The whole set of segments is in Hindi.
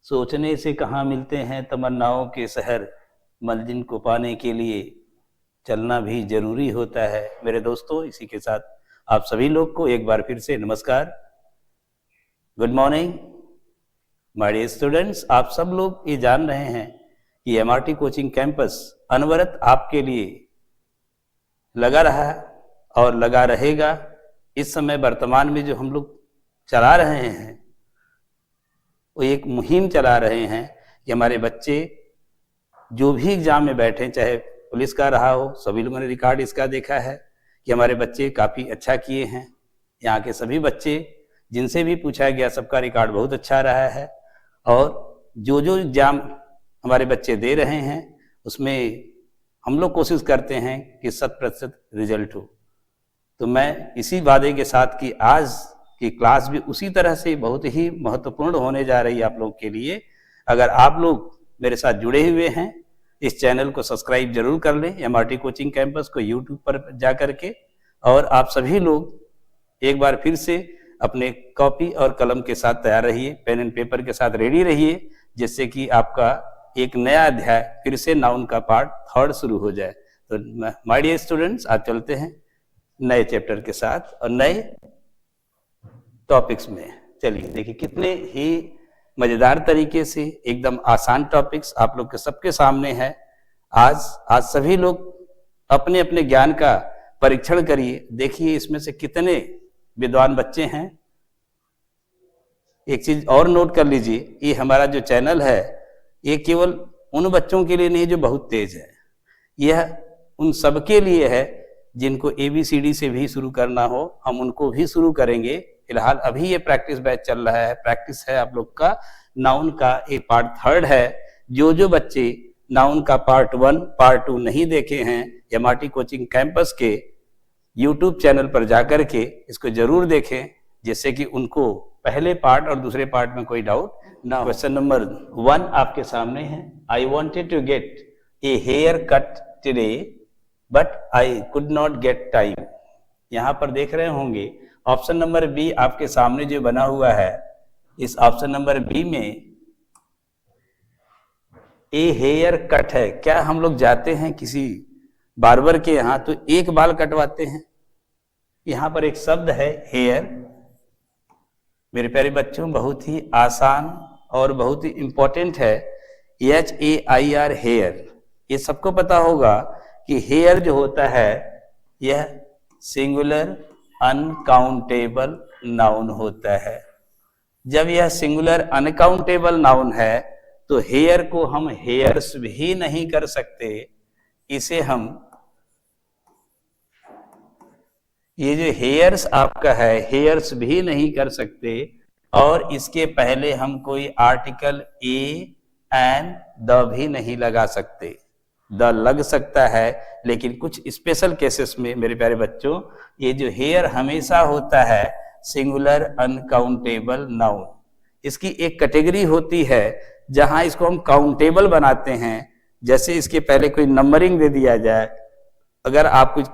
सोचने से कहाँ मिलते हैं तमन्नाओं के शहर, मंजिल को पाने के लिए चलना भी जरूरी होता है। मेरे दोस्तों, इसी के साथ आप सभी लोग को एक बार फिर से नमस्कार, good morning my dear students. आप सब लोग ये जान रहे हैं कि एमआरटी कोचिंग कैंपस अनवरत आपके लिए लगा रहा और लगा रहेगा। इस समय वर्तमान में जो हम लोग चला रहे हैं वो एक मुहिम चला रहे हैं कि हमारे बच्चे जो भी एग्जाम में बैठे, चाहे पुलिस का रहा हो, सभी लोगों ने रिकॉर्ड इसका देखा है कि हमारे बच्चे काफ़ी अच्छा किए हैं। यहाँ के सभी बच्चे जिनसे भी पूछा गया सबका रिकॉर्ड बहुत अच्छा रहा है और जो जो एग्जाम हमारे बच्चे दे रहे हैं उसमें हम लोग कोशिश करते हैं कि 100% रिजल्ट हो। तो मैं इसी वादे के साथ कि आज की क्लास भी उसी तरह से बहुत ही महत्वपूर्ण होने जा रही है आप लोग के लिए। अगर आप लोग मेरे साथ जुड़े हुए हैं, इस चैनल को सब्सक्राइब जरूर कर लें, एमआरटी कोचिंग कैंपस को यूट्यूब पर जा करके। और आप सभी लोग एक बार फिर से अपने कॉपी और कलम के साथ तैयार रहिए, पेन एंड पेपर के साथ रेडी रहिए, जिससे कि आपका एक नया अध्याय फिर से नाउन का पार्ट 3 शुरू हो जाए। तो माय डियर स्टूडेंट्स, आज चलते हैं नए चैप्टर के साथ और नए टॉपिक्स में। चलिए देखिए, कितने ही मजेदार तरीके से एकदम आसान टॉपिक्स आप लोग के सबके सामने है। आज सभी लोग अपने अपने ज्ञान का परीक्षण करिए, देखिए इसमें से कितने विद्वान बच्चे हैं। एक चीज और नोट कर लीजिए, ये हमारा जो चैनल है ये केवल उन बच्चों के लिए नहीं जो बहुत तेज है, यह उन सबके लिए है जिनको ABCD से भी शुरू करना हो, हम उनको भी शुरू करेंगे। फिलहाल अभी ये प्रैक्टिस बैच चल रहा है, प्रैक्टिस है आप लोग का नाउन का एक पार्ट 3 है। जो बच्चे नाउन का पार्ट 1 पार्ट 2 नहीं देखे हैं, एमआरटी कोचिंग कैंपस के यूट्यूब चैनल पर जाकर के इसको जरूर देखें, जिससे कि उनको पहले पार्ट और दूसरे पार्ट में कोई डाउट ना हो। क्वेश्चन नंबर 1 आपके सामने है। I wanted to get a hair cut today but I could not get time. यहां पर देख रहे होंगे ऑप्शन नंबर बी आपके सामने जो बना हुआ है, इस ऑप्शन नंबर बी में ए हेयर कट है। क्या हम लोग जाते हैं किसी बार्बर के यहां तो एक बाल कटवाते हैं? यहां पर एक शब्द है हेयर। मेरे प्यारे बच्चों, बहुत ही आसान और बहुत ही इंपॉर्टेंट है, HAIR हेयर। ये सबको पता होगा कि हेयर जो होता है यह सिंगुलर अनकाउंटेबल नाउन होता है। जब यह सिंगुलर अनकाउंटेबल नाउन है तो हेयर को हम हेयर्स भी नहीं कर सकते। इसे हम, ये जो हेयर्स आपका है, हेयर्स भी नहीं कर सकते। और इसके पहले हम कोई आर्टिकल ए एंड द भी नहीं लगा सकते। द लग सकता है लेकिन कुछ स्पेशल केसेस में मेरे प्यारे बच्चों, ये जो हेयर हमेशा होता है सिंगुलर अनकाउंटेबल नाउन। इसकी एक कैटेगरी होती है जहां इसको हम काउंटेबल बनाते हैं। जैसे इसके पहले कोई नंबरिंग दे दिया जाए, अगर आप कुछ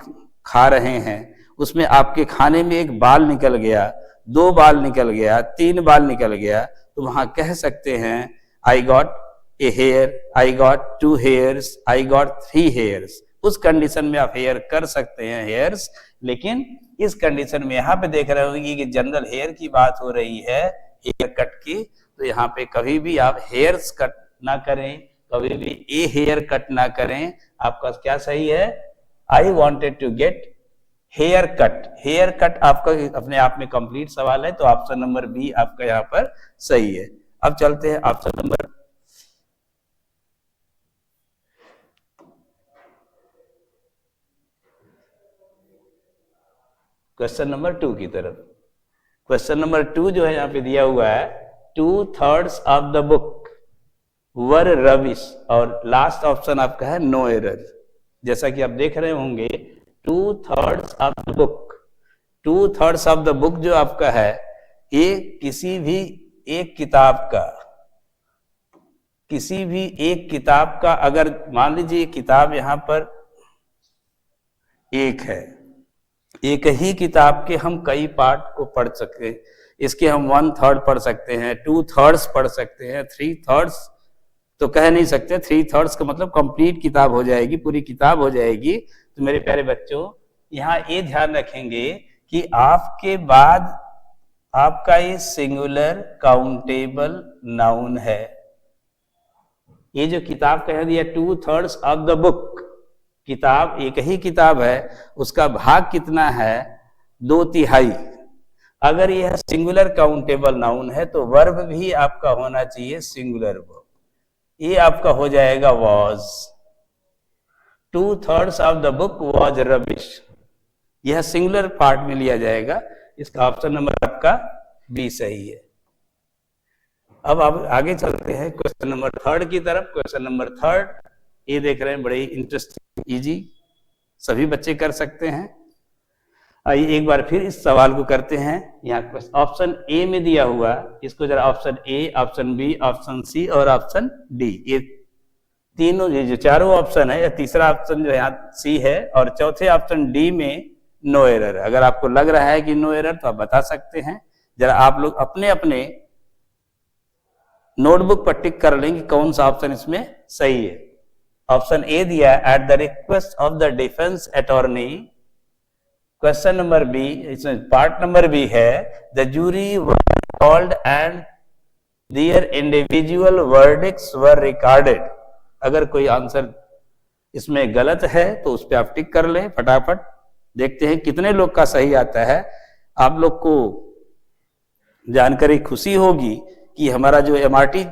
खा रहे हैं, उसमें आपके खाने में एक बाल निकल गया, 2 बाल निकल गया, 3 बाल निकल गया, तो वहां कह सकते हैं I got a hair, I got 2 hairs, I got 3 hairs. उस कंडीशन में आप हेयर कर सकते हैं, हेयर्स। लेकिन इस कंडीशन में यहाँ पे देख रहे होंगे कि जनरल हेयर की बात हो रही है, हेयर कट की, तो यहाँ पे कभी भी आप हेयर्स कट ना करें, कभी भी ए हेयर कट ना करें। आपका क्या सही है? I wanted to get hair cut. Hair cut आपका अपने आप में कंप्लीट सवाल है, तो ऑप्शन नंबर बी आपका यहाँ पर सही है। अब चलते हैं ऑप्शन नंबर क्वेश्चन नंबर 2 की तरफ। क्वेश्चन नंबर 2 जो है यहाँ पे दिया हुआ है, 2/3 of the book were rubbish, और लास्ट ऑप्शन आपका है नो एरर। जैसा कि आप देख रहे होंगे 2/3 of the book, 2/3 of the book जो आपका है, ये किसी भी एक किताब का अगर मान लीजिए किताब यहां पर एक है, एक ही किताब के हम कई पार्ट को पढ़ सकते हैं। इसके हम 1/3 पढ़ सकते हैं, 2/3 पढ़ सकते हैं, 3/3 तो कह नहीं सकते। 3/3 का मतलब कंप्लीट किताब हो जाएगी, पूरी किताब हो जाएगी। तो मेरे प्यारे बच्चों, यहाँ ये ध्यान रखेंगे कि आपके बाद आपका ये सिंगुलर काउंटेबल नाउन है। ये जो किताब कह दिया 2/3 ऑफ द बुक, किताब एक ही किताब है, उसका भाग कितना है? 2/3। अगर यह सिंगुलर काउंटेबल नाउन है तो वर्ब भी आपका होना चाहिए सिंगुलर वर्ब। ये आपका हो जाएगा was. 2/3 of the book was rubbish, यह सिंगुलर पार्ट में लिया जाएगा। इसका ऑप्शन नंबर आपका बी सही है। अब आप आगे चलते हैं क्वेश्चन नंबर 3 की तरफ। क्वेश्चन नंबर 3 ये देख रहे हैं, बड़े इंटरेस्टिंग, इजी, सभी बच्चे कर सकते हैं। आइए एक बार फिर इस सवाल को करते हैं। यहाँ ऑप्शन ए में दिया हुआ, इसको जरा option A, option B, option C और ऑप्शन डी, ये तीनों, ये जो चारों ऑप्शन है, या तीसरा ऑप्शन जो यहाँ सी है और चौथे ऑप्शन डी में नो एरर। अगर आपको लग रहा है कि नो एरर तो आप बता सकते हैं। जरा आप लोग अपने अपने नोटबुक पर टिक कर लेंगे कौन सा ऑप्शन इसमें सही है। ऑप्शन ए दिया, at the request of the defence attorney. Question number B, इसमें पार्ट नंबर बी है, the jury were called and their individual verdicts were recorded. अगर कोई आंसर इसमें गलत है तो उस पर आप टिक कर लें फटाफट। देखते हैं कितने लोग का सही आता है। आप लोग को जानकारी खुशी होगी कि हमारा जो MRT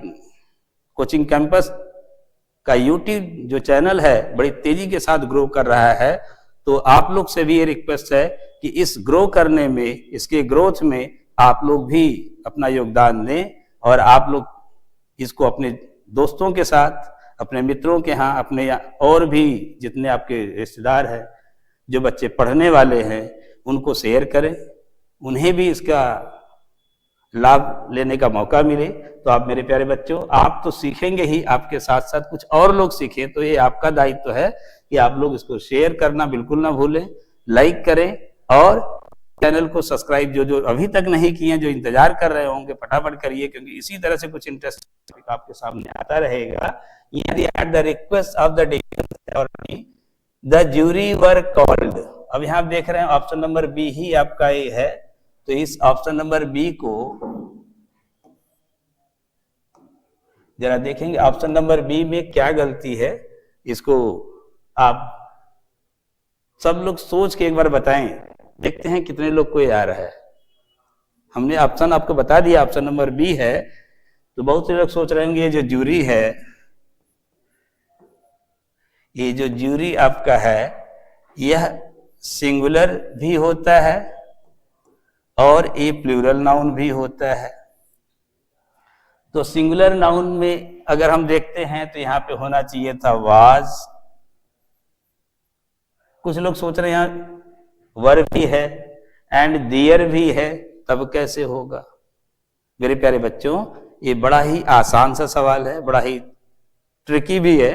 कोचिंग कैंपस का यूट्यूब जो चैनल है बड़ी तेजी के साथ ग्रो कर रहा है। तो आप लोग से भी ये रिक्वेस्ट है कि इस ग्रो करने में, इसके ग्रोथ में आप लोग भी अपना योगदान दें और आप लोग इसको अपने दोस्तों के साथ, अपने मित्रों के यहाँ, अपने यहाँ और भी जितने आपके रिश्तेदार हैं, जो बच्चे पढ़ने वाले हैं, उनको शेयर करें, उन्हें भी इसका लाभ लेने का मौका मिले। तो आप मेरे प्यारे बच्चों, आप तो सीखेंगे ही, आपके साथ साथ कुछ और लोग सीखें। तो ये आपका दायित्व है कि आप लोग इसको शेयर करना बिल्कुल ना भूलें, लाइक करें और चैनल को सब्सक्राइब जो अभी तक नहीं किए, जो इंतजार कर रहे होंगे, फटाफट करिए, क्योंकि इसी तरह से कुछ इंटरेस्टिंग आपके सामने आता रहेगा। At the request of the defence attorney the jury were called. अब यहाँ आप देख रहे हैं ऑप्शन नंबर बी ही आपका ये है। तो इस ऑप्शन नंबर बी को जरा देखेंगे, ऑप्शन नंबर बी में क्या गलती है, इसको आप सब लोग सोच के एक बार बताएं। देखते हैं कितने लोग को ये आ रहा है। हमने ऑप्शन आपको बता दिया, ऑप्शन नंबर बी है। तो बहुत से लोग सोच रहे होंगे ये जो जूरी है, ये जो जूरी आपका है, यह सिंगुलर भी होता है और ये प्लूरल नाउन भी होता है। तो सिंगुलर नाउन में अगर हम देखते हैं तो यहां पे होना चाहिए था वाज। कुछ लोग सोच रहे हैं यहां वर भी है एंड दियर भी है, तब कैसे होगा? मेरे प्यारे बच्चों, ये बड़ा ही आसान सा सवाल है, बड़ा ही ट्रिकी भी है।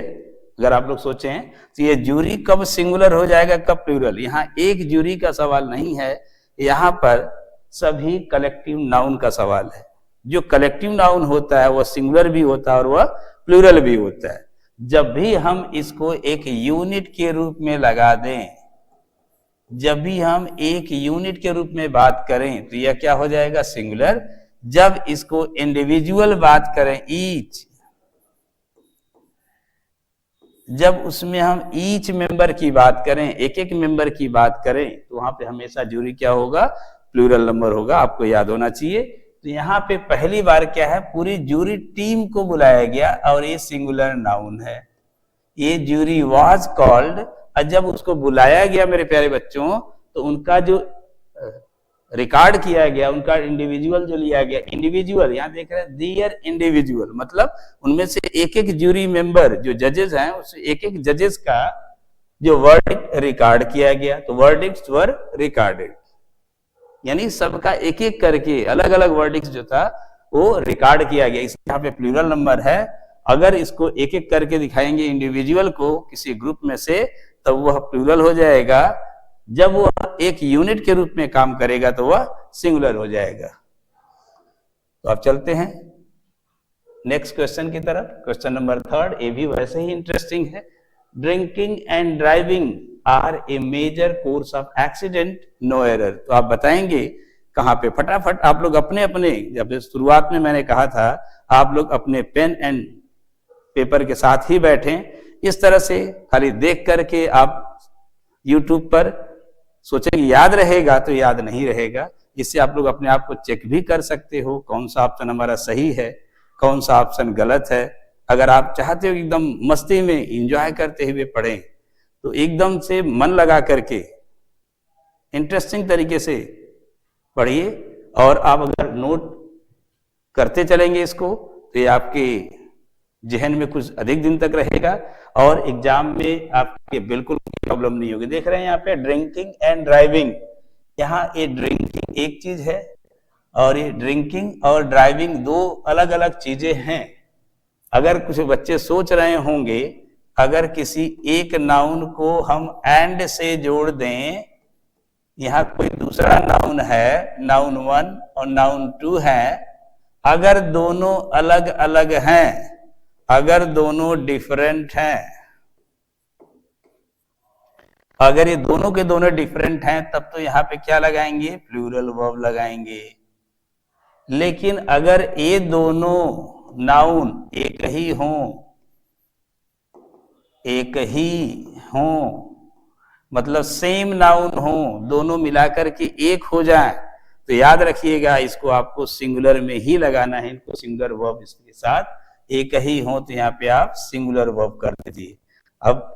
अगर आप लोग सोचें तो ये जूरी कब सिंगुलर हो जाएगा, कब प्लूरल? यहाँ एक जूरी का सवाल नहीं है, यहाँ पर सभी कलेक्टिव नाउन का सवाल है। जो कलेक्टिव नाउन होता है वह सिंगुलर भी होता है और वह प्लूरल भी होता है। जब भी हम इसको एक यूनिट के रूप में लगा दें, जब भी हम एक यूनिट के रूप में बात करें तो यह क्या हो जाएगा? सिंगुलर। जब इसको इंडिविजुअल बात करें, ईच, जब उसमें हम ईच मेंबर की बात करें, एक एक मेंबर की बात करें, तो वहां पे हमेशा जूरी क्या होगा? प्लूरल नंबर होगा। आपको याद होना चाहिए। तो यहाँ पे पहली बार क्या है? पूरी जूरी टीम को बुलाया गया और ये सिंगुलर नाउन है। ये जूरी वाज कॉल्ड, और जब उसको बुलाया गया मेरे प्यारे बच्चों, तो उनका जो रिकॉर्ड किया गया, उनका इंडिविजुअल जो लिया गया, इंडिविजुअल यहाँ देख रहे हैं, दियर इंडिविजुअल, मतलब उनमें से एक एक जूरी मेंबर जो जजेस हैं, उस एक एक जजेस का जो वर्डिक्ट रिकॉर्ड किया गया। तो वर्डिक्ट्स वर रिकॉर्डेड, यानी सबका एक एक करके अलग अलग वर्डिक्ट्स जो था वो रिकॉर्ड किया गया। इस यहाँ पे प्लूरल नंबर है। अगर इसको एक एक करके दिखाएंगे इंडिविजुअल को किसी ग्रुप में से, तब वह प्लूरल हो जाएगा। जब वह एक यूनिट के रूप में काम करेगा तो वह सिंगुलर हो जाएगा। तो आप चलते हैं नेक्स्ट क्वेश्चन की तरफ। क्वेश्चन नंबर 3, ये भी वैसे ही इंटरेस्टिंग है। Drinking and driving are a major course of accident, no error. तो आप बताएंगे कहां पे? फटाफट आप लोग अपने अपने, जब शुरुआत में मैंने कहा था आप लोग अपने पेन एंड पेपर के साथ ही बैठें। इस तरह से खाली देख करके आप YouTube पर सोचेंगे याद रहेगा, तो याद नहीं रहेगा। इससे आप लोग अपने आप को चेक भी कर सकते हो कौन सा ऑप्शन हमारा सही है, कौन सा ऑप्शन गलत है। अगर आप चाहते हो एकदम मस्ती में एंजॉय करते हुए पढ़ें तो एकदम से मन लगा करके इंटरेस्टिंग तरीके से पढ़िए, और आप अगर नोट करते चलेंगे इसको तो ये आपके जहन में कुछ अधिक दिन तक रहेगा और एग्जाम में आपके बिल्कुल प्रॉब्लम नहीं होगी। देख रहे हैं यहाँ पे ड्रिंकिंग एंड ड्राइविंग, यहाँ ये ड्रिंकिंग एक चीज है और ये ड्रिंकिंग और ड्राइविंग दो अलग अलग चीजें हैं। अगर कुछ बच्चे सोच रहे होंगे अगर किसी एक नाउन को हम एंड से जोड़ दें, यहाँ कोई दूसरा नाउन है, नाउन 1 और नाउन 2 है, अगर दोनों अलग अलग हैं, अगर दोनों डिफरेंट हैं, अगर ये दोनों के दोनों डिफरेंट हैं तब तो यहाँ पे क्या लगाएंगे? प्लूरल वर्ब लगाएंगे। लेकिन अगर ये दोनों नाउन एक ही हों, मतलब सेम नाउन हो, दोनों मिलाकर के एक हो जाए, तो याद रखिएगा इसको आपको सिंगुलर में ही लगाना है। इनको सिंगुलर वर्ब इसके साथ एक ही हो तो यहाँ पे आप सिंगुलर वर्ब कर दीजिए। अब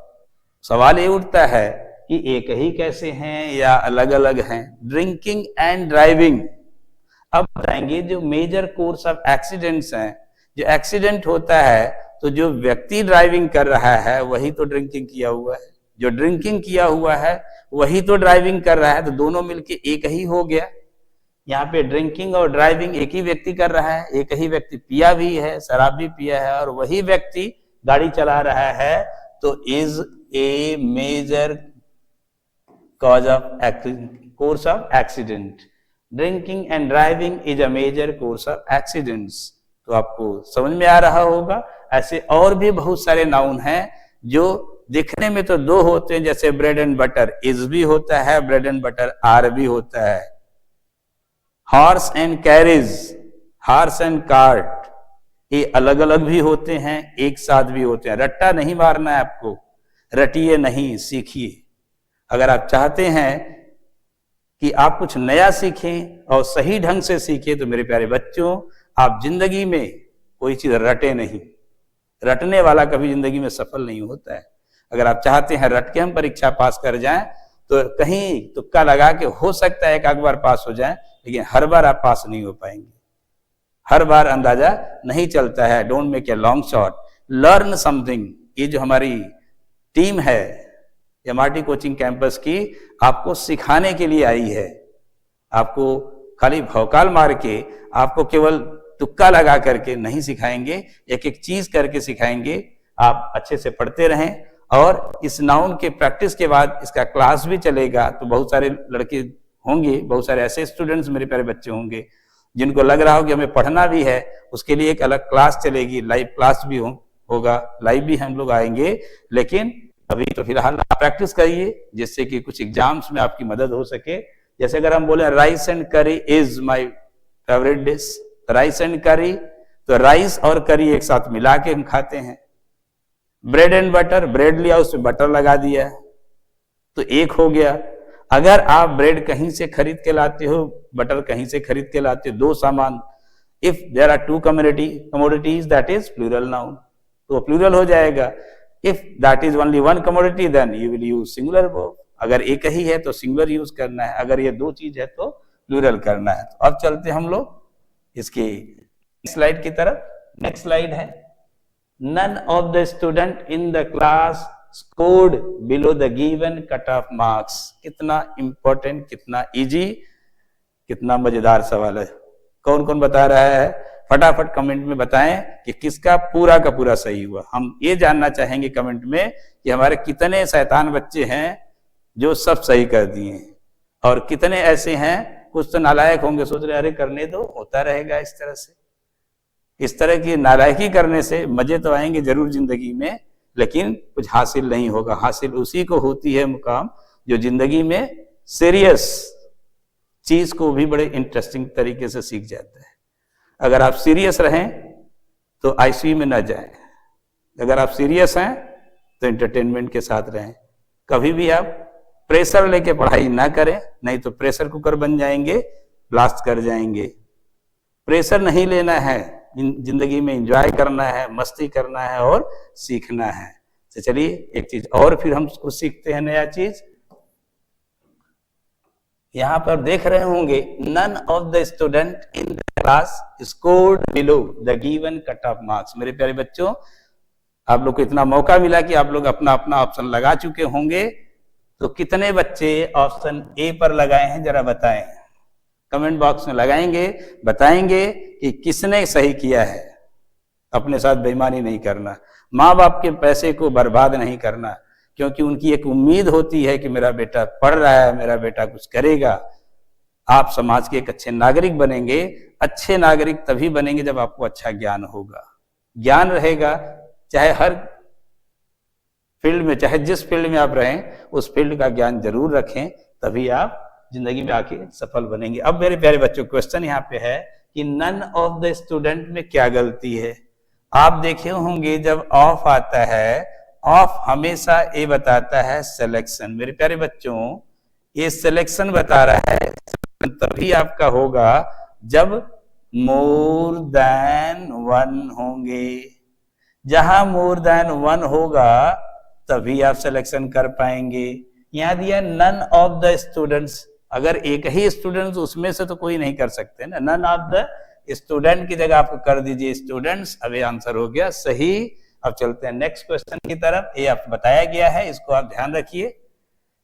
सवाल ये उठता है कि एक ही कैसे हैं या अलग अलग हैं? ड्रिंकिंग एंड ड्राइविंग, अब बताएंगे जो मेजर कोर्स ऑफ एक्सीडेंट्स हैं, जो एक्सीडेंट होता है तो जो व्यक्ति ड्राइविंग कर रहा है वही तो ड्रिंकिंग किया हुआ है, जो ड्रिंकिंग किया हुआ है वही तो ड्राइविंग कर रहा है, तो दोनों मिलके एक ही हो गया। यहाँ पे ड्रिंकिंग और ड्राइविंग एक ही व्यक्ति कर रहा है, एक ही व्यक्ति पिया भी है, शराब भी पिया है और वही व्यक्ति गाड़ी चला रहा है, तो is a major cause of course of accident. Drinking and driving is a major course of accidents. तो आपको समझ में आ रहा होगा। ऐसे और भी बहुत सारे नाउन हैं जो दिखने में तो दो होते हैं, जैसे ब्रेड एंड बटर, इज भी होता है, ब्रेड एंड बटर आर भी होता है। Horse and carriage, horse and cart, ये अलग अलग भी होते हैं, एक साथ भी होते हैं। रट्टा नहीं मारना है आपको, रटिए नहीं, सीखिए। अगर आप चाहते हैं कि आप कुछ नया सीखें और सही ढंग से सीखें तो मेरे प्यारे बच्चों आप जिंदगी में कोई चीज रटे नहीं। रटने वाला कभी जिंदगी में सफल नहीं होता है। अगर आप चाहते हैं रट के हम परीक्षा पास कर जाएं तो कहीं तुक्का लगा के हो सकता है एक आध बार पास हो जाए, लेकिन हर बार आप पास नहीं हो पाएंगे, हर बार अंदाजा नहीं चलता है। Don't make a long shot, learn something. ये जो हमारी टीम है MRT कोचिंग कैंपस की, आपको सिखाने के लिए आई है। आपको खाली भौकाल मार के, आपको केवल तुक्का लगा करके नहीं सिखाएंगे, एक एक चीज करके सिखाएंगे। आप अच्छे से पढ़ते रहें और इस नाउन के प्रैक्टिस के बाद इसका क्लास भी चलेगा। तो बहुत सारे लड़के होंगे, बहुत सारे ऐसे स्टूडेंट्स मेरे प्यारे बच्चे होंगे जिनको लग रहा हो कि हमें पढ़ना भी है, उसके लिए एक अलग क्लास चलेगी, लाइव क्लास भी होगा, लाइव भी हम लोग आएंगे। लेकिन अभी तो फिलहाल आप प्रैक्टिस करिए जिससे कि कुछ एग्जाम्स में आपकी मदद हो सके। जैसे अगर हम बोले राइस एंड करी is my favourite dish, rice and करी, तो राइस और करी एक साथ मिला के हम खाते हैं। ब्रेड एंड बटर, ब्रेड लिया उसमें बटर लगा दिया तो एक हो गया। अगर आप ब्रेड कहीं से खरीद के लाते हो, बटर कहीं से खरीद के लाते हो, दो सामान, if there are two commodities that is plural noun, तो प्लूरल हो जाएगा। If that is only one commodity then you will use singular verb. अगर एक ही है तो सिंगुलर यूज करना है, अगर ये दो चीज है तो प्लूरल करना है। तो अब चलते हम लोग इसकी स्लाइड की तरफ। नेक्स्ट स्लाइड है, none of the student in the class scored below the given cut-off marks। कितना इंपॉर्टेंट, कितना इजी, कितना मजेदार सवाल है। कौन कौन बता रहा है? फटाफट कमेंट में बताएं कि किसका पूरा का पूरा सही हुआ। हम ये जानना चाहेंगे कमेंट में कि हमारे कितने शैतान बच्चे हैं जो सब सही कर दिए, और कितने ऐसे हैं कुछ तो नालायक होंगे, सोच रहे अरे करने दो, होता रहेगा इस तरह से। इस तरह की नालायकी करने से मजे तो आएंगे जरूर जिंदगी में, लेकिन कुछ हासिल नहीं होगा। हासिल उसी को होती है मुकाम जो जिंदगी में सीरियस चीज को भी बड़े इंटरेस्टिंग तरीके से सीख जाता है। अगर आप सीरियस रहें तो आईसीयू में ना जाएं, अगर आप सीरियस हैं तो एंटरटेनमेंट के साथ रहें। कभी भी आप प्रेशर लेके पढ़ाई ना करें, नहीं तो प्रेशर कुकर बन जाएंगे, ब्लास्ट कर जाएंगे। प्रेशर नहीं लेना है, जिंदगी में एंजॉय करना है, मस्ती करना है और सीखना है। तो चलिए एक चीज और फिर हम कुछ सीखते हैं, नया चीज। यहां पर देख रहे होंगे, none of the student in the class scored below the given cut off marks. मेरे प्यारे बच्चों, आप लोग को इतना मौका मिला कि आप लोग अपना अपना ऑप्शन लगा चुके होंगे, तो कितने बच्चे ऑप्शन ए पर लगाए हैं जरा बताएं। कमेंट बॉक्स में लगाएंगे, बताएंगे कि किसने सही किया है। अपने साथ बेईमानी नहीं करना, माँ बाप के पैसे को बर्बाद नहीं करना, क्योंकि उनकी एक उम्मीद होती है कि मेरा बेटा पढ़ रहा है, मेरा बेटा कुछ करेगा। आप समाज के एक अच्छे नागरिक बनेंगे। अच्छे नागरिक तभी बनेंगे जब आपको अच्छा ज्ञान होगा। ज्ञान रहेगा, चाहे हर फील्ड में, चाहे जिस फील्ड में आप रहें, उस फील्ड का ज्ञान जरूर रखें, तभी आप जिंदगी में आके सफल बनेंगे। अब मेरे प्यारे बच्चों, क्वेश्चन यहाँ पे है कि नन ऑफ द स्टूडेंट में क्या गलती है। आप देखे होंगे जब ऑफ आता है, ऑफ हमेशा ये बताता है सिलेक्शन। मेरे प्यारे बच्चों, ये सिलेक्शन बता रहा है, तभी आपका होगा जब मोर देन वन होंगे। जहां मोर देन वन होगा तभी आप सिलेक्शन कर पाएंगे। यहां दिया नन ऑफ द स्टूडेंट्स, अगर एक ही स्टूडेंट्स उसमें से तो कोई नहीं कर सकते ना। नन ऑफ द स्टूडेंट की जगह आपको कर दीजिए स्टूडेंट्स। अब ये आंसर हो गया सही। अब चलते हैं नेक्स्ट क्वेश्चन की तरफ। ये आपको बताया गया है, इसको आप ध्यान रखिए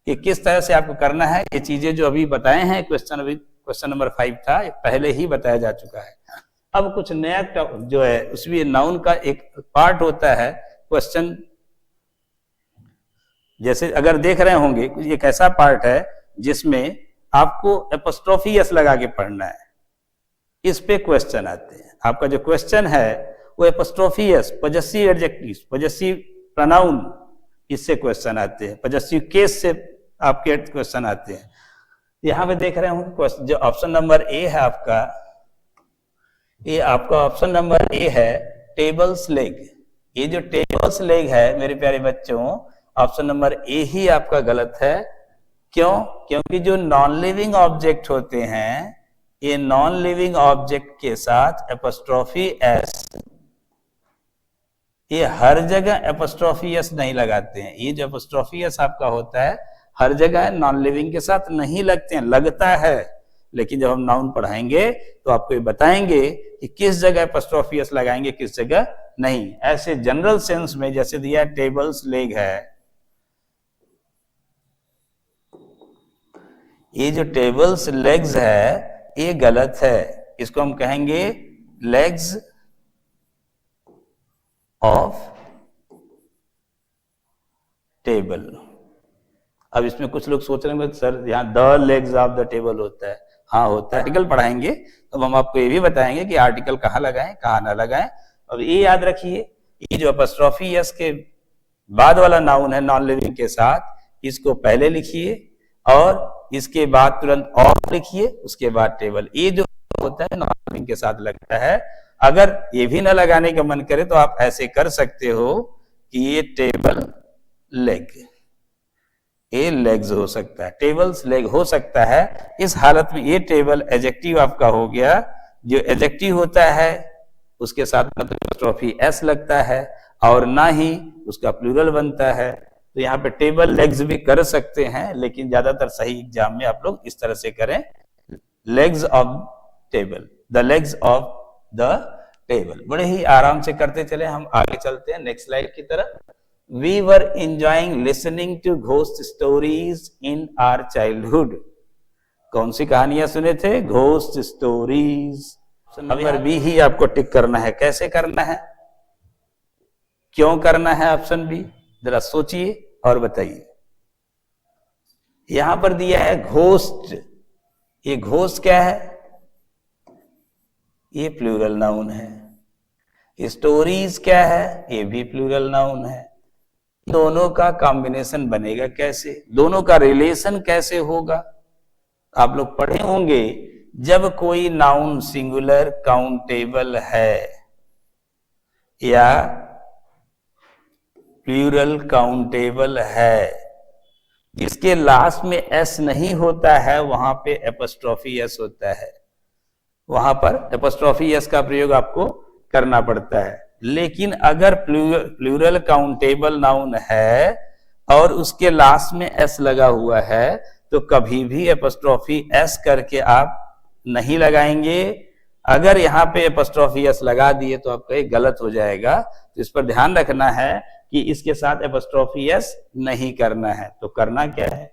कि किस तरह से आपको करना है। ये चीजें जो अभी बताए हैं, क्वेश्चन नंबर 5 था, पहले ही बताया जा चुका है। अब कुछ नया जो है, उसमें नाउन का एक पार्ट होता है क्वेश्चन। जैसे अगर देख रहे होंगे, एक ऐसा पार्ट है जिसमें आपको एपोस्ट्रोफी एस लगा के पढ़ना है। इस पे क्वेश्चन आते हैं। आपका जो क्वेश्चन है वो apostrophe S, possessive adjective, possessive pronoun, इससे क्वेश्चन आते हैं। पजेसिव केस से आपके क्वेश्चन आते हैं। यहां पे देख रहे होंगे जो ऑप्शन नंबर ए है आपका, ये आपका ऑप्शन नंबर ए है टेबल्स लेग। ये जो टेबल्स लेग है मेरे प्यारे बच्चों, ऑप्शन नंबर ए ही आपका गलत है। क्यों? क्योंकि जो नॉन लिविंग ऑब्जेक्ट होते हैं, ये नॉन लिविंग ऑब्जेक्ट के साथ एपोस्ट्रोफी एस, ये हर जगह एपोस्ट्रोफी एस नहीं लगाते हैं। ये जो एपोस्ट्रोफी एस आपका होता है हर जगह नॉन लिविंग के साथ नहीं लगते हैं, लगता है, लेकिन जब हम नाउन पढ़ाएंगे तो आपको ये बताएंगे कि किस जगह एपोस्ट्रोफी एस लगाएंगे, किस जगह नहीं। ऐसे जनरल सेंस में जैसे दिया टेबल्स लेग है, ये जो टेबल्स लेग्स है ये गलत है। इसको हम कहेंगे लेग्स ऑफ टेबल। अब इसमें कुछ लोग सोच रहे हैं सर यहाँ the legs of the table होता है। हाँ होता है, आर्टिकल पढ़ाएंगे तो हम आपको ये भी बताएंगे कि आर्टिकल कहाँ लगाएं कहाँ ना लगाएं। अब ये याद रखिए, ये जो एपोस्ट्रोफी एस के बाद वाला नाउन है नॉन लिविंग के साथ, इसको पहले लिखिए और इसके बाद तुरंत ऑफ लिखिए, उसके बाद टेबल। ये जो होता है नॉन लिविंग के साथ लगता है। अगर ये भी ना लगाने का मन करे तो आप ऐसे कर सकते हो कि ये टेबल लेग, ये लेग्स हो सकता है, टेबल्स लेग हो सकता है। इस हालत में ये टेबल एडजेक्टिव आपका हो गया। जो एडजेक्टिव होता है उसके साथ एपोस्ट्रोफी एस लगता है और ना ही उसका प्लूरल बनता है। तो यहाँ पे टेबल लेग्स भी कर सकते हैं, लेकिन ज्यादातर सही एग्जाम में आप लोग इस तरह से करें, legs of table, the legs of the table. बड़े ही आराम से करते चले। हम आगे चलते हैं नेक्स्ट स्लाइड की तरफ। We were enjoying listening to ghost stories in our childhood. कौन सी कहानियां सुने थे? Ghost stories. नंबर बी ही आपको टिक करना है। कैसे करना है, क्यों करना है ऑप्शन बी, जरा सोचिए और बताइए। यहां पर दिया है घोस्ट। ये घोस्ट क्या है? ये प्लूरल नाउन है। स्टोरीज क्या है? ये भी प्लूरल नाउन है। दोनों का कॉम्बिनेशन बनेगा कैसे, दोनों का रिलेशन कैसे होगा? आप लोग पढ़े होंगे, जब कोई नाउन सिंगुलर काउंटेबल है या प्लूरल काउंटेबल है, जिसके लास्ट में एस नहीं होता है, वहां पे एपोस्ट्रोफी एस होता है, वहां पर एपोस्ट्रोफी एस का प्रयोग आपको करना पड़ता है। लेकिन अगर प्लूरल काउंटेबल नाउन है और उसके लास्ट में एस लगा हुआ है, तो कभी भी एपोस्ट्रोफी एस करके आप नहीं लगाएंगे। अगर यहाँ पे एपोस्ट्रोफी एस लगा दिए तो आपका ये गलत हो जाएगा। तो इस पर ध्यान रखना है कि इसके साथ एपोस्ट्रोफी एस नहीं करना है। तो करना क्या है?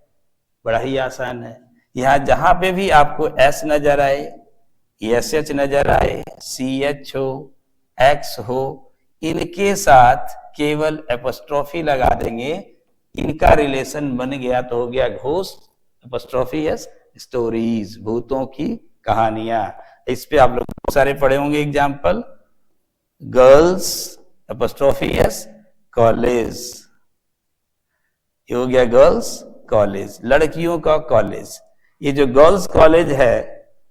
बड़ा ही आसान है। यहां जहां पे भी आपको एस नजर आए, एस एच नजर आए, सी एच हो, एक्स हो, इनके साथ केवल एपोस्ट्रोफी लगा देंगे। इनका रिलेशन बन गया तो हो गया घोस्ट, एपोस्ट्रोफी एस, स्टोरीज, भूतों की कहानियां। इस पे आप लोग बहुत सारे पढ़े होंगे example. Girls apostrophe S college, ये हो गया गर्ल्स कॉलेज, लड़कियों का कॉलेज। ये जो गर्ल्स कॉलेज है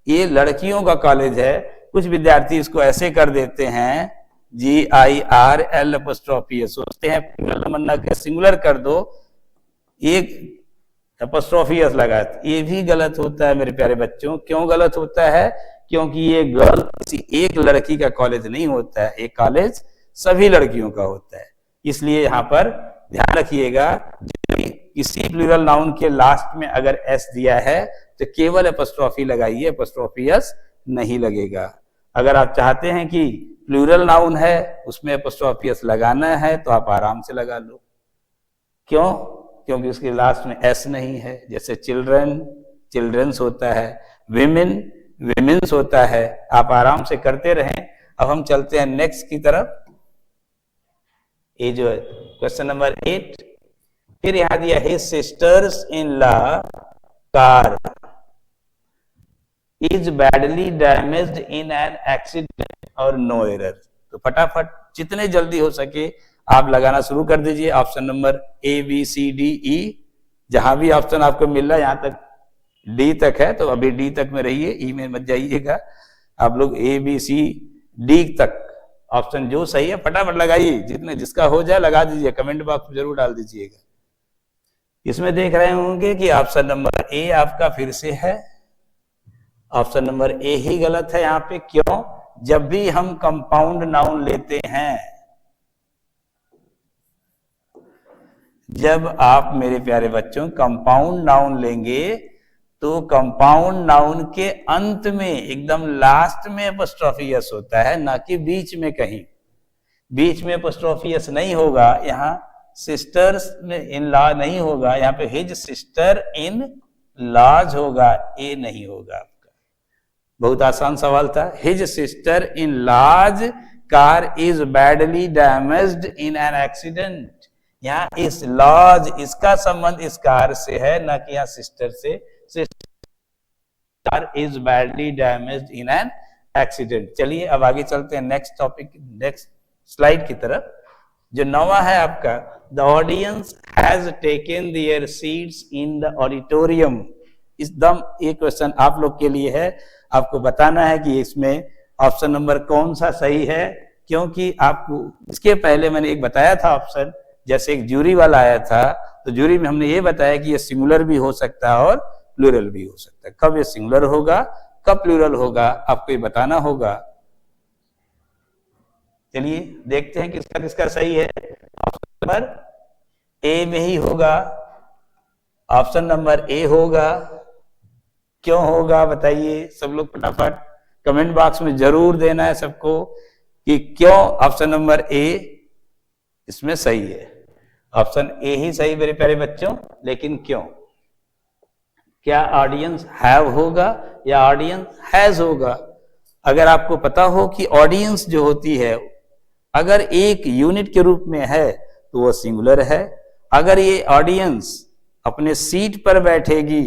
ये लड़कियों का कॉलेज है। कुछ विद्यार्थी इसको ऐसे कर देते हैं GIRL एपोस्ट्रोफी एस, सोचते हैं प्लूरल तमन्ना के सिंगुलर कर दो, एक एपोस्ट्रोफी एस लगा। ये भी गलत होता है मेरे प्यारे बच्चों। क्यों गलत होता है? क्योंकि ये गर्ल किसी एक लड़की का कॉलेज नहीं होता है, एक कॉलेज सभी लड़कियों का होता है। इसलिए यहां पर ध्यान रखिएगा, किसी प्लूरल नाउन के लास्ट में अगर एस दिया है तो केवल एपोस्ट्रोफी लगाइए, एपोस्ट्रोफी एस नहीं लगेगा। अगर आप चाहते हैं कि प्लूरल नाउन है उसमें एपोस्ट्रोफी एस लगाना है तो आप आराम से लगा लो। क्यों? क्योंकि उसके लास्ट में एस नहीं है। जैसे चिल्ड्रन, चिल्ड्रंस होता है, विमेन, विमेन्स होता है। आप आराम से करते रहें। अब हम चलते हैं नेक्स्ट की तरफ। ये जो है क्वेश्चन नंबर 8, फिर यहां दिया his sisters in law car is badly damaged in an accident और नो एरर। तो फटाफट जितने जल्दी हो सके आप लगाना शुरू कर दीजिए। ऑप्शन नंबर ABCDE, जहां भी ऑप्शन आपको मिल रहा है, यहां तक डी तक है तो अभी डी तक में रहिए, ई में मत जाइएगा। आप लोग ABCD तक ऑप्शन जो सही है फटाफट लगाइए, जितने जिसका हो जाए लगा दीजिए, कमेंट बॉक्स में जरूर डाल दीजिएगा। इसमें देख रहे होंगे कि ऑप्शन नंबर ए आपका फिर से है, ऑप्शन नंबर ए ही गलत है यहां पे। क्यों? जब भी हम कंपाउंड नाउन लेते हैं, जब आप मेरे प्यारे बच्चों कंपाउंड नाउन लेंगे तो कंपाउंड नाउन के अंत में एकदम लास्ट में एपोस्ट्रोफी एस होता है, ना कि बीच में कहीं। बीच में एपोस्ट्रोफी एस नहीं होगा। यहाँ सिस्टर्स में इन लॉ नहीं होगा, यहाँ पे हिज सिस्टर इन लॉज होगा, ए नहीं होगा आपका। बहुत आसान सवाल था। His sister in law's car is badly damaged in an accident. यहाँ इस लॉज, इसका संबंध इस कार से है, ना कि यहाँ सिस्टर से। Car is badly damaged in an accident. चलिए अब आगे चलते हैं नेक्स्ट टॉपिक, नेक्स्ट स्लाइड की तरफ। जो 9वां है आपका, the audience has taken there seats in the auditorium. एकदम ये क्वेश्चन आप लोग के लिए है। आपको बताना है कि इसमें ऑप्शन नंबर कौन सा सही है, क्योंकि आपको इसके पहले मैंने एक बताया था ऑप्शन, जैसे एक ज्यूरी वाला आया था, तो ज्यूरी में हमने ये बताया कि ये सिंगुलर भी हो सकता है और प्लूरल भी हो सकता है। कब ये सिंगुलर होगा, कब प्लूरल होगा, आपको ये बताना होगा। चलिए देखते हैं किसका किसका सही है। ऑप्शन नंबर ए में ही होगा, ऑप्शन नंबर ए होगा। क्यों होगा बताइए सब लोग, फटाफट कमेंट बॉक्स में जरूर देना है सबको कि क्यों ऑप्शन नंबर ए इसमें सही है। ऑप्शन ए ही सही मेरे प्यारे बच्चों, लेकिन क्यों? क्या ऑडियंस हैव होगा या ऑडियंस हैज होगा? अगर आपको पता हो कि ऑडियंस जो होती है अगर एक यूनिट के रूप में है तो वो सिंगुलर है। अगर ये ऑडियंस अपने सीट पर बैठेगी,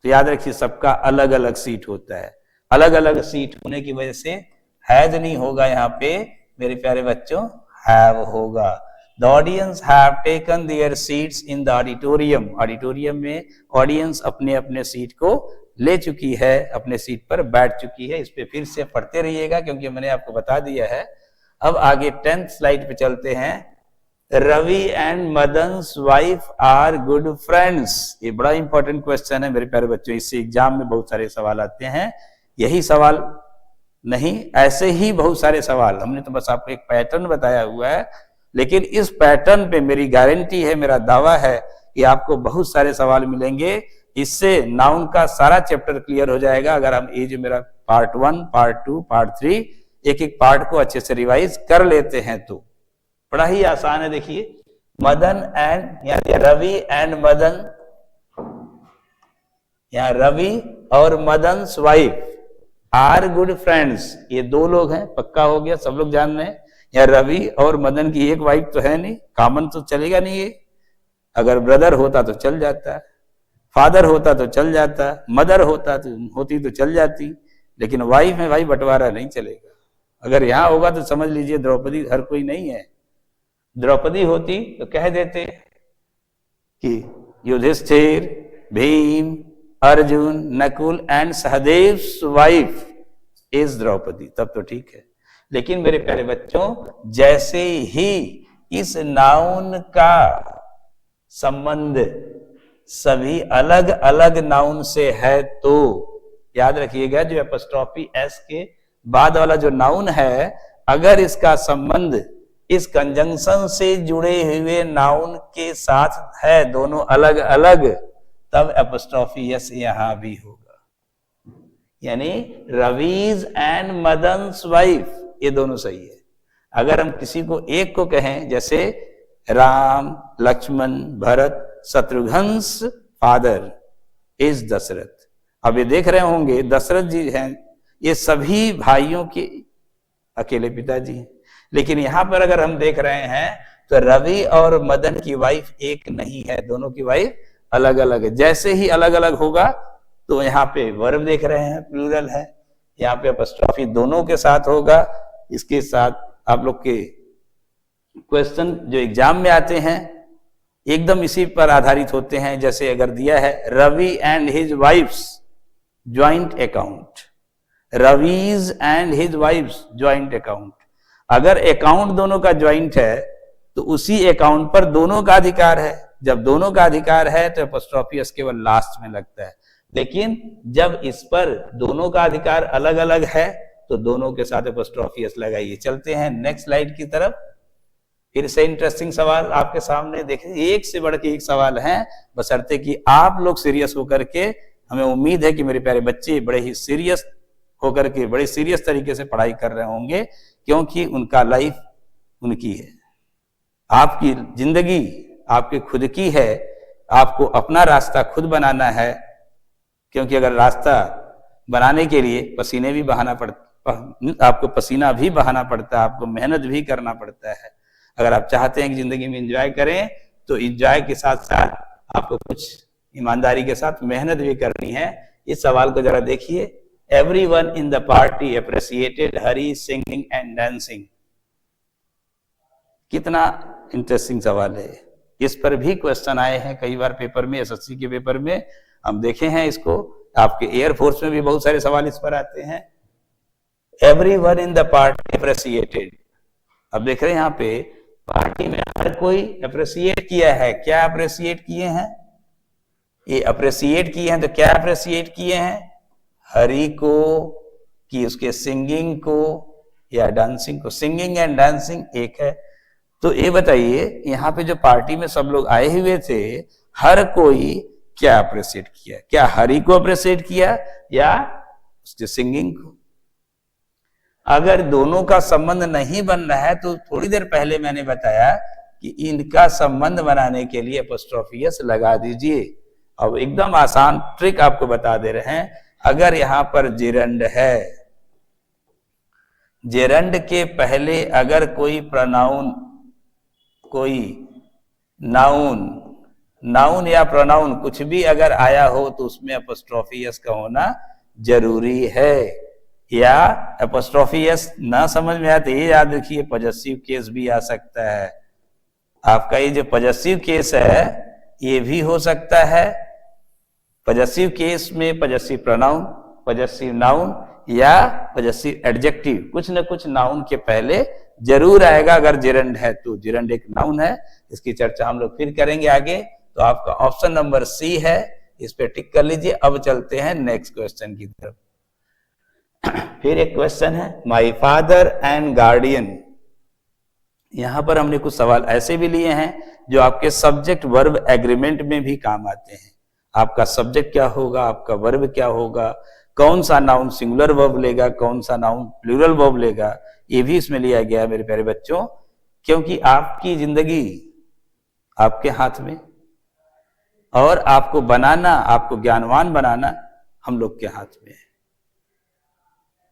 तो याद रखिए सबका अलग अलग सीट होता है, अलग अलग सीट होने की वजह से हैज नहीं होगा, यहाँ पे मेरे प्यारे बच्चों हैव होगा। The audience have taken there seats in the auditorium, auditorium में ऑडियंस अपने अपने सीट को ले चुकी है, अपने सीट पर बैठ चुकी है। इस पे फिर से पढ़ते रहिएगा क्योंकि मैंने आपको बता दिया है। अब आगे 10th स्लाइड पे चलते हैं। Ravi and Madan's wife are good friends. ये बड़ा इंपॉर्टेंट क्वेश्चन है मेरे प्यारे बच्चों, इससे एग्जाम में बहुत सारे सवाल आते हैं। यही सवाल नहीं, ऐसे ही बहुत सारे सवाल, हमने तो बस आपको एक पैटर्न बताया हुआ है, लेकिन इस पैटर्न पे मेरी गारंटी है, मेरा दावा है कि आपको बहुत सारे सवाल मिलेंगे। इससे नाउन का सारा चैप्टर क्लियर हो जाएगा अगर हम ये जो मेरा पार्ट 1, पार्ट 2, पार्ट 3 एक एक पार्ट को अच्छे से रिवाइज कर लेते हैं तो बड़ा ही आसान है। देखिए मदन एंड, यानी रवि एंड मदन, यहाँ रवि और मदन्स वाइफ आर गुड फ्रेंड्स, ये दो लोग हैं, पक्का हो गया, सब लोग जान रहे हैं। या रवि और मदन की एक वाइफ तो है नहीं, कॉमन तो चलेगा नहीं ये। अगर ब्रदर होता तो चल जाता, फादर होता तो चल जाता, मदर होती तो चल जाती, लेकिन वाइफ है भाई, बंटवारा नहीं चलेगा। अगर यहां होगा तो समझ लीजिए द्रौपदी हर कोई नहीं है। द्रौपदी होती तो कह देते कि Yudhishthir, Bhim, Arjun, Nakul and Sahadev wife is Draupadi, तब तो ठीक है। लेकिन मेरे प्यारे बच्चों, जैसे ही इस नाउन का संबंध सभी अलग अलग नाउन से है तो याद रखिएगा जो एपोस्ट्रोफी एस के बाद वाला जो नाउन है, अगर इसका संबंध इस कंजंक्शन से जुड़े हुए नाउन के साथ है, दोनों अलग अलग, तब एपोस्ट्रोफी एस यहां भी होगा। यानी रवीज एंड मदन्स वाइफ, ये दोनों सही है। अगर हम किसी को एक को कहें, जैसे राम, लक्ष्मण, भरत, शत्रुघ्नस फादर इज दशरथ। अब ये देख रहे होंगे दशरथ जी हैं, ये सभी भाइयों के अकेले पिताजी हैं, लेकिन यहां पर अगर हम देख रहे हैं तो रवि और मदन की वाइफ एक नहीं है, दोनों की वाइफ अलग अलग है। जैसे ही अलग अलग होगा तो यहाँ पे वर्ब देख रहे हैं प्लूरल है, यहाँ पे अपस्ट्रॉफी दोनों के साथ होगा। इसके साथ आप लोग के क्वेश्चन जो एग्जाम में आते हैं एकदम इसी पर आधारित होते हैं। जैसे अगर दिया है Ravi and his wife's joint account, Ravi's and his wife's joint account, अगर अकाउंट दोनों का ज्वाइंट है तो उसी अकाउंट पर दोनों का अधिकार है। जब दोनों का अधिकार है तो एपोस्ट्रोफी केवल लास्ट में लगता है, लेकिन जब इस पर दोनों का अधिकार अलग अलग है तो दोनों के साथ एपोस्ट्रोफी लगाइए। चलते हैं नेक्स्ट स्लाइड की तरफ। फिर से इंटरेस्टिंग सवाल आपके सामने देखिए, एक से बढ़ के एक सवाल है, बशर्ते कि आप लोग सीरियस होकर के, हमें उम्मीद है कि मेरे प्यारे बच्चे बड़े ही सीरियस होकर के बड़े सीरियस तरीके से पढ़ाई कर रहे होंगे, क्योंकि उनका लाइफ उनकी है, आपकी जिंदगी आपके खुद की है, आपको अपना रास्ता खुद बनाना है। क्योंकि अगर रास्ता बनाने के लिए पसीने भी बहाना पड़ता, आपको पसीना भी बहाना पड़ता है, आपको मेहनत भी करना पड़ता है। अगर आप चाहते हैं कि जिंदगी में एंजॉय करें तो एंजॉय के साथ साथ आपको कुछ ईमानदारी के साथ मेहनत भी करनी है। इस सवाल को जरा देखिए। Everyone in the party appreciated Hari singing and dancing. कितना इंटरेस्टिंग सवाल है, इस पर भी क्वेश्चन आए हैं कई बार पेपर में, एसएससी के पेपर में हम देखे हैं इसको। आपके एयरफोर्स में भी बहुत सारे सवाल इस पर आते हैं। Everyone in the party appreciated, अब देख रहे हैं यहाँ पे पार्टी में हर कोई अप्रिशिएट किया है। क्या अप्रिशिएट किए हैं? ये अप्रिशिएट किए हैं तो क्या अप्रिशिएट किए हैं? हरि को, कि उसके सिंगिंग को या डांसिंग को। सिंगिंग एंड डांसिंग एक है। तो ये बताइए यहाँ पे जो पार्टी में सब लोग आए हुए थे, हर कोई क्या अप्रिशिएट किया? क्या हरि को अप्रिशिएट किया या उसके सिंगिंग को? अगर दोनों का संबंध नहीं बन रहा है तो थोड़ी देर पहले मैंने बताया कि इनका संबंध बनाने के लिए एपोस्ट्रोफी एस लगा दीजिए। अब एकदम आसान ट्रिक आपको बता दे रहे हैं। अगर यहां पर जेरंड है, जेरंड के पहले अगर कोई प्रोनाउन, कोई नाउन नाउन या प्रोनाउन कुछ भी अगर आया हो तो उसमें एपोस्ट्रोफी एस का होना जरूरी है। या एपोस्ट्रोफी एस ना समझ में आए तो ये याद रखिए पॉजेसिव केस भी आ सकता है। आपका ये जो पॉजेसिव केस है ये भी हो सकता है। पॉजेसिव केस में पॉजेसिव प्रोनाउन, पॉजेसिव नाउन या पॉजेसिव एडजेक्टिव कुछ न कुछ नाउन के पहले जरूर आएगा। अगर जिरंड है तो जिरंड एक नाउन है, इसकी चर्चा हम लोग फिर करेंगे आगे। तो आपका ऑप्शन नंबर सी है, इस पे टिक कर लीजिए। अब चलते हैं नेक्स्ट क्वेश्चन की तरफ। फिर एक क्वेश्चन है माय फादर एंड गार्डियन। यहां पर हमने कुछ सवाल ऐसे भी लिए हैं जो आपके सब्जेक्ट वर्ब एग्रीमेंट में भी काम आते हैं। आपका सब्जेक्ट क्या होगा, आपका वर्ब क्या होगा, कौन सा नाउन सिंगुलर वर्ब लेगा, कौन सा नाउन प्लूरल वर्ब लेगा, ये भी इसमें लिया गया है मेरे प्यारे बच्चों। क्योंकि आपकी जिंदगी आपके हाथ में और आपको बनाना, आपको ज्ञानवान बनाना हम लोग के हाथ में है।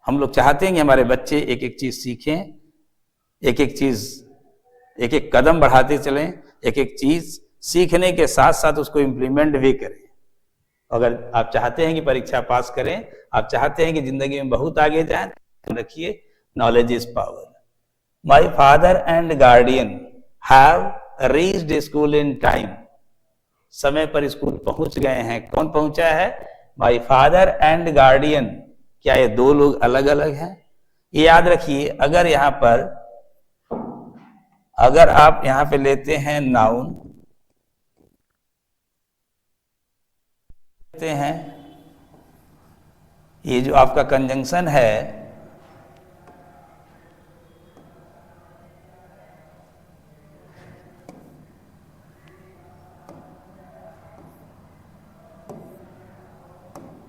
हम लोग चाहते हैं कि हमारे बच्चे एक एक चीज सीखें, एक एक चीज, एक एक कदम बढ़ाते चलें, एक एक चीज सीखने के साथ साथ उसको इम्प्लीमेंट भी करें। अगर आप चाहते हैं कि परीक्षा पास करें, आप चाहते हैं कि जिंदगी में बहुत आगे जाएं, तो रखिए knowledge is power. My father and guardian have reached school in time. समय पर स्कूल पहुंच गए हैं। कौन पहुंचा है? My father and guardian. क्या ये दो लोग अलग अलग हैं? ये याद रखिए। अगर यहां पर, अगर आप यहां पे लेते हैं नाउन, लेते हैं ये जो आपका कंजंक्शन है,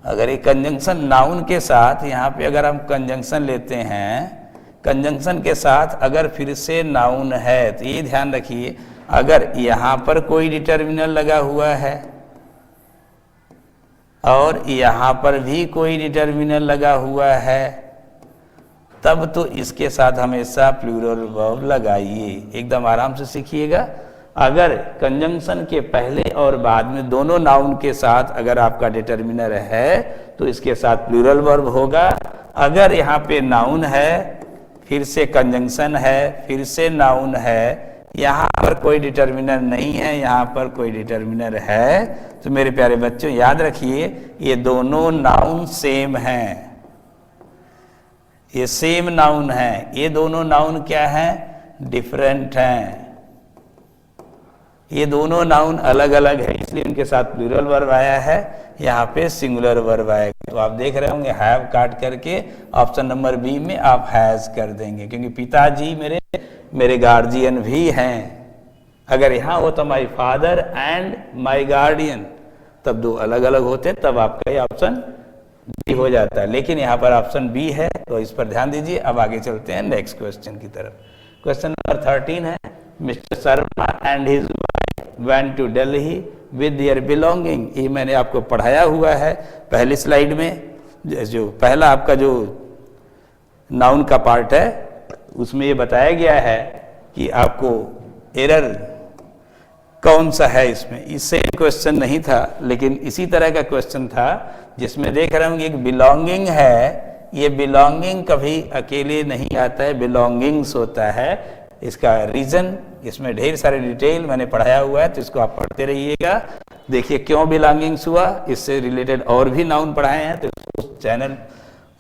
अगर ये कंजंक्शन नाउन के साथ, यहां पे अगर हम कंजंक्शन लेते हैं, कंजंक्शन के साथ अगर फिर से नाउन है तो ये ध्यान रखिए, अगर यहां पर कोई डिटर्मिनल लगा हुआ है और यहां पर भी कोई डिटर्मिनल लगा हुआ है, तब तो इसके साथ हमेशा प्लूरल वर्ब लगाइए। एकदम आराम से सीखिएगा। अगर कंजंक्शन के पहले और बाद में दोनों नाउन के साथ अगर आपका डिटर्मिनर है तो इसके साथ प्लूरल वर्ब होगा। अगर यहाँ पे नाउन है, फिर से कंजंक्शन है, फिर से नाउन है, यहाँ पर कोई डिटर्मिनर नहीं है, यहाँ पर कोई डिटर्मिनर है, तो मेरे प्यारे बच्चों याद रखिए ये दोनों नाउन सेम हैं। ये सेम नाउन है। ये दोनों नाउन क्या हैं? डिफरेंट हैं। ये दोनों नाउन अलग अलग है, इसलिए उनके साथ प्लूरल वर्ब आया है, यहाँ पे सिंगुलर वर्ब आएगा। तो आप देख रहे होंगे हैव काट करके ऑप्शन नंबर बी में आप हैज कर देंगे, क्योंकि पिताजी मेरे गार्जियन भी हैं। अगर यहाँ हो तो my father and my guardian, तब दो अलग अलग होते, तब आपका ये ऑप्शन बी हो जाता है। लेकिन यहाँ पर ऑप्शन बी है, तो इस पर ध्यान दीजिए। अब आगे चलते हैं नेक्स्ट क्वेश्चन की तरफ। क्वेश्चन नंबर 13 है mister Sharma and his went to Delhi with their belonging। ये मैंने आपको पढ़ाया हुआ है पहली स्लाइड में। जो पहला आपका जो नाउन का पार्ट है उसमें ये बताया गया है कि आपको एरर कौन सा है इसमें। इससे क्वेश्चन नहीं था, लेकिन इसी तरह का क्वेश्चन था जिसमें देख रहे होंगे एक बिलोंगिंग है। ये बिलोंगिंग कभी अकेले नहीं आता है, बिलोंगिंग्स होता है। इसका रीजन, इसमें ढेर सारे डिटेल मैंने पढ़ाया हुआ है, तो इसको आप पढ़ते रहिएगा। देखिए क्यों बिलोंगिंग्स हुआ, इससे रिलेटेड और भी नाउन पढ़ाए हैं, तो उस चैनल,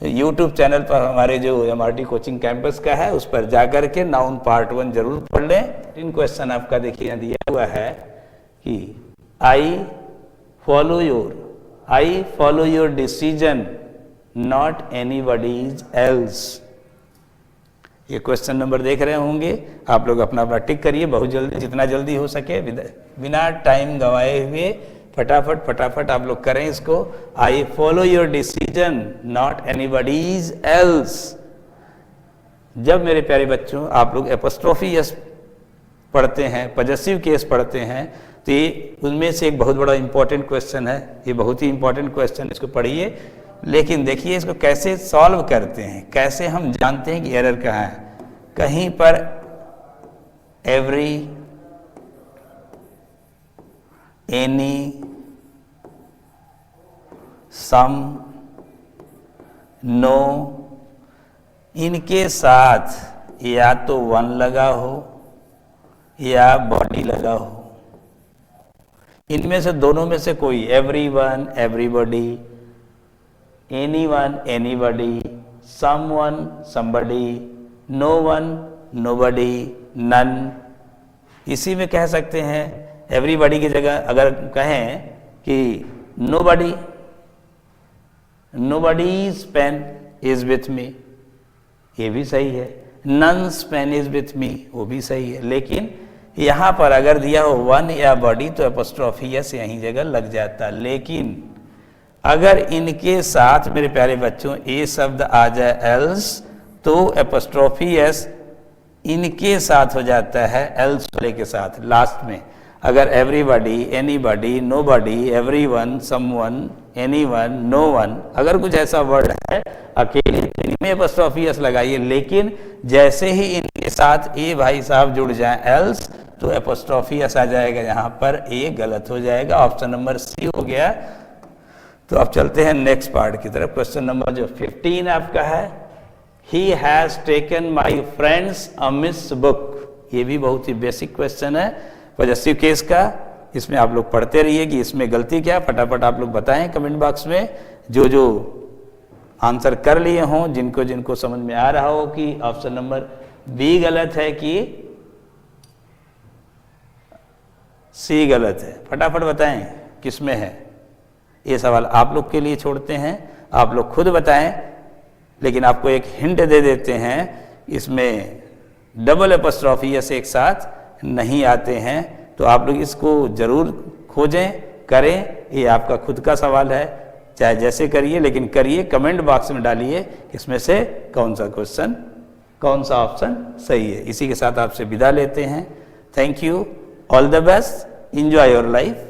यूट्यूब चैनल पर हमारे जो MRT कोचिंग कैंपस का है उस पर जाकर के नाउन पार्ट 1 जरूर पढ़ लें। इन क्वेश्चन आपका देखिए दिया हुआ है कि I follow your decision not anybody's else. ये क्वेश्चन नंबर देख रहे होंगे आप लोग, अपना अपना टिक करिए बहुत जल्दी, जितना जल्दी हो सके, बिना टाइम गंवाए हुए फटाफट आप लोग करें इसको। I follow your decision not anybody's else. जब मेरे प्यारे बच्चों आप लोग एपोस्ट्रोफी एस पढ़ते हैं, पॉजेसिव केस पढ़ते हैं, तो ये उनमें से एक बहुत बड़ा इंपॉर्टेंट क्वेश्चन है। ये बहुत ही इंपॉर्टेंट क्वेश्चन, इसको पढ़िए। लेकिन देखिए इसको कैसे सॉल्व करते हैं, कैसे हम जानते हैं कि एरर कहाँ है। कहीं पर एवरी एनी, सम, नो, इनके साथ या तो वन लगा हो या बॉडी लगा हो, इनमें से दोनों में से कोई, everyone, everybody, anyone, anybody, someone, somebody, no one, nobody, none. इसी में कह सकते हैं एवरीबॉडी की जगह अगर कहें कि nobody, nobody's pen is with me, ये भी सही है। None's pen is with me, वो भी सही है। लेकिन यहां पर अगर दिया हो वन या बॉडी तो एपोस्ट्रोफी एस यहीं जगह लग जाता। लेकिन अगर इनके साथ मेरे प्यारे बच्चों ए शब्द आ जाए एल्स, तो एपोस्ट्रोफी एस इनके साथ हो जाता है एल्स वाले के साथ लास्ट में। अगर everybody, anybody, nobody, everyone, someone, anyone, no one, अगर कुछ ऐसा वर्ड है अकेले तो इनमें एपोस्ट्रोफी एस लगाइए। लेकिन जैसे ही इनके साथ ए भाई साहब जुड़ जाए एल्स, तो एपोस्ट्रोफी एस आ जाएगा, यहाँ पर ए गलत हो जाएगा। ऑप्शन नंबर सी हो गया। तो अब चलते हैं नेक्स्ट पार्ट की तरफ। क्वेश्चन नंबर जो 15 आपका है, he has taken my friends a miss book. ये भी बहुत ही बेसिक क्वेश्चन है पॉजेसिव केस का। इसमें आप लोग पढ़ते रहिए कि इसमें गलती क्या, फटाफट आप लोग बताएं कमेंट बॉक्स में। जो जो आंसर कर लिए हों, जिनको जिनको समझ में आ रहा हो कि ऑप्शन नंबर बी गलत है कि सी गलत है, फटाफट बताएं किस में है। ये सवाल आप लोग के लिए छोड़ते हैं, आप लोग खुद बताएं। लेकिन आपको एक हिंट दे देते हैं, इसमें डबल एपोस्ट्रोफी एस एक साथ नहीं आते हैं, तो आप लोग इसको जरूर खोजें, करें। ये आपका खुद का सवाल है, चाहे जैसे करिए, लेकिन करिए। कमेंट बॉक्स में डालिए इसमें से कौन सा क्वेश्चन, कौन सा ऑप्शन सही है। इसी के साथ आपसे विदा लेते हैं। Thank you, all the best, enjoy your life.